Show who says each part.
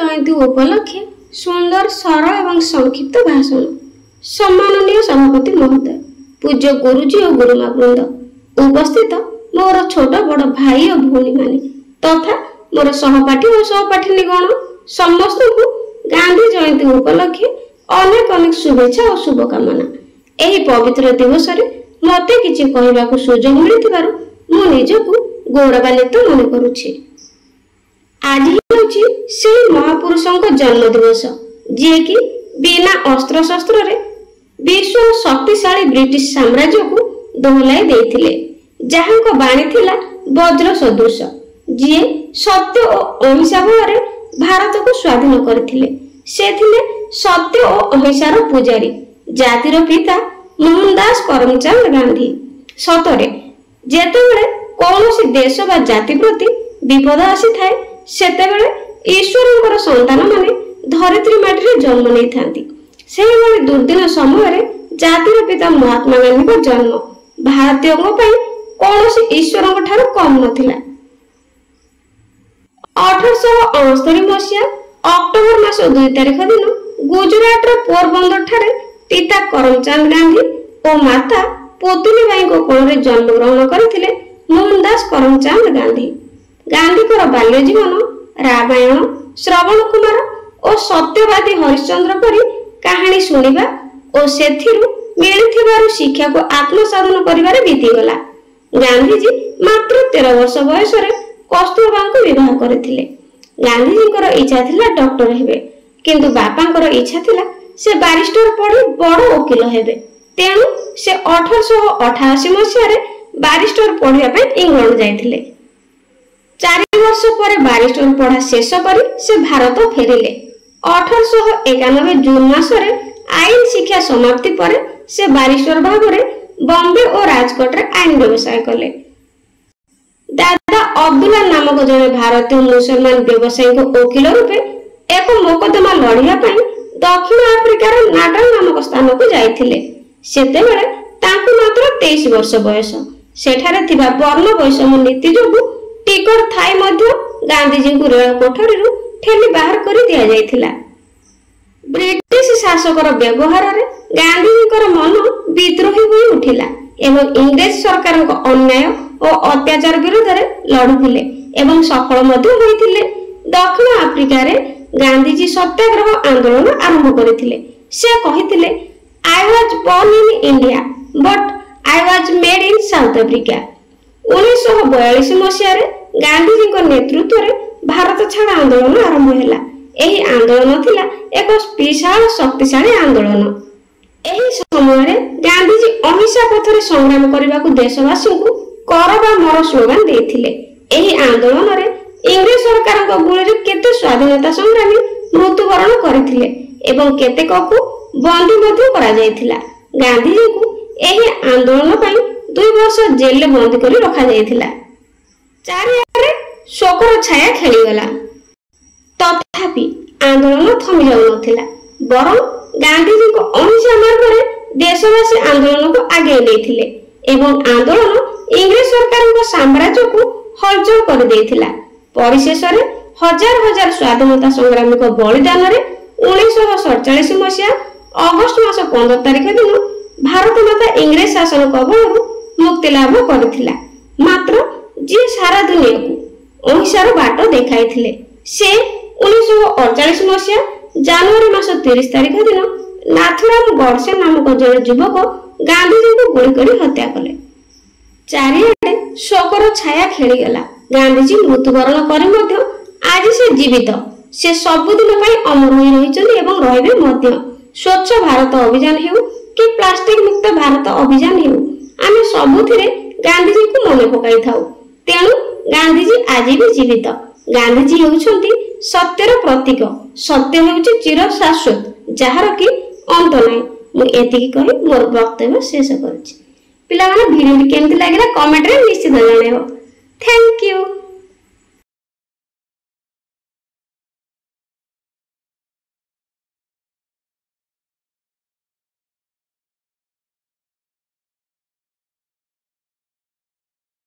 Speaker 1: जयंती उपलक्षे सुंदर सरल एवं संक्षिप्त भाषण। सम्माननीय सभापति महोदय, पूज्य गुरुजी और गुरुमा वृंद, उपस्थित मोर छोट बड़ भाई और भौणी माने तथा मोर सहपाठी और सहपाठिनी गण समस्त को गांधी जयंती उपलक्षे अनेक अनेक शुभेच्छा और शुभकामना। एही पवित्र दिवस रे मते किछि कहबाकू सुजोग मिलिथिबारु मु निजकू गौरवान्वित मन करूछि। आज होछि सेही महापुरुषों जन्म दिवस जे कि बिना अस्त्र शस्त्र रे विश्व शक्तिशाली ब्रिटिश साम्राज्य को दोहलाई देथिले, जहां बाणी थिला वज्र सदृश, जे सत्य और अहिंसा बल भारत को स्वाधीन करथिले। से थिले सत्य और अहिंसार पूजारी, जातिर पिता मोहनदास करमचंद गांधी। सतरे जेतेबेले कौनसी देश बा जाति प्रति विपद आसी थाए सेतेबेले ईश्वरंकर संतान माने धरित्री माटी रे जन्म नै थांती। सेही भली दुर्दिन समय रे जातिर पिता महात्मा गांधी को जन्म भारतीयों पई कौनसी ईश्वरंक ठार कम नथिला। 1869 मसिया अक्टोबर मास 2 तारिख दिन गुजरात रे पोरबंदर ठारे पिता करमचंद गांधी और माता पोतुली बाई को कोल रे जन्म ग्रहण करथिले मोहनदास करमचंद गांधी। गांधी को बाल्य जीवन रामायण, श्रवण कुमार और सत्यवादी हरिश्चंद्र परी कहानी सुनिबा और सेथिरु मिलिथिबारु शिक्षा को आत्मसाधन करिबारे बीतीगला। गांधीजी मात्र 13 वर्ष बयस रे कस्तूरबा को विवाह करथिले। गांधीजी इच्छा थिला डॉक्टर हेबे, किंतु बापांकर इच्छा थिला से बारिस्टर पढ़ी बड़ वकील हेबे। तेणु से 1888 मसिया रे बारिस्टर पढ़िया पे इंग्लैंड जाइथिले। 4 वर्ष पर बारिस्टर पढ़ा शेष करी से भारत फेरिले। 1891 जून मास रे आईन शिक्षा समाप्ति पर से बारिस्टर भाव रे बॉम्बे और राजकोट रे आईन व्यवसाय कले। दादा अब्दुल्ला नामक जने भारतीय मुसलमान व्यवसायी को वकील रूपे एक मोकदमा लड़िया पई दक्षिण आफ्रिकार नाटाल नामक स्थान को जाइथिले। सेतेबेले तांकु मात्र 23 वर्ष बयस। सेठारे थिबा वर्ण वैषम्य नीति जोगु टिकट थाई मध्य गांधीजी को रेल कोठरी रु ठेली बाहर करी दिया जाइथिला। ब्रिटिश शासकर व्यवहार रे गांधीजी मन विद्रोही होई उठिला एवं इंग्रेज सरकार को अन्याय और अत्याचार विरोध रे लड़ुथिले एवं सफल मध्य होइथिले। दक्षिण आफ्रिका रे गांधीजी सत्याग्रह आंदोलन आरंभ करथिले। से कहिथिले, I was born in India but I was made in South Africa. 1942 मसिया रे गांधीजी को नेतृत्व रे भारत छाड़ आंदोलन आरंभ हैला। एही आंदोलन थिला एक विशाल शक्तिशाली आंदोलन। एही समय रे गांधीजी अहिंसा पथ रे संग्राम करबा को देशवासी को कर बा मर स्लोगान देथिले। एही आंदोलन रे इंग्रेज सरकार को गुली रे केते स्वाधीनता संग्रामी मृत्युवरण करथिले एवं केतेक को बंदी मध्य करा जायथिला। गांधीजी को एही आंदोलन पई 2 वर्ष जेल ले बंदी करी रखा जायथिला। चारियारे शोकर छाया खेली गला। तथापि आंदोलन थमी जाउ नथिला, बरं गांधीजी को अहिंसा मार्ग रे देशवासी आंदोलन को आगे लेथिले एवं आंदोलन इंग्रेज सरकार को साम्राज्य को हलचल कर देथिला। परिशेष रे हजार हजार स्वाधीनता संग्रामी को बलिदान रे 1947 मसिया अगस्त मास 15 तारिख दिन भारत माता इंग्रेज शासन कबल मुक्ति लाभ करथिला। मात्र जे सारा दुनिया को अहिंसार बाट देखाइथिले से 1948 मसिया जनवरी मास 30 तारिख दिन नाथुराम गडसे नामक जड़े युवक गांधीजी को गोली करी हत्या कले। चारियाडे शोकर छाया खेली गला। गांधीजी मृत्युवरण करी मध्य आज से जीवित, से सबुदिन पई अमर होई रहिचନ୍ତି एवं रहिबे मध्य। स्वच्छ भारत अभियान हेउ कि प्लास्टिक मुक्त भारत अभियान हेउ, आमे सबुथिरे गांधीजी को मने पकाई थाउ। तेणु गांधीजी आज भी जीवित। गांधीजी हेउछंती सत्यर प्रतीक। सत्य हेउछि चिर शाश्वत, जहार कि अंत नै। मु एतिकी कहि मोर वक्तव्य शेष करछि। पिला माने भिडियो केमति लागिला कमेंट रे निश्चित जणाइबो। Thank you.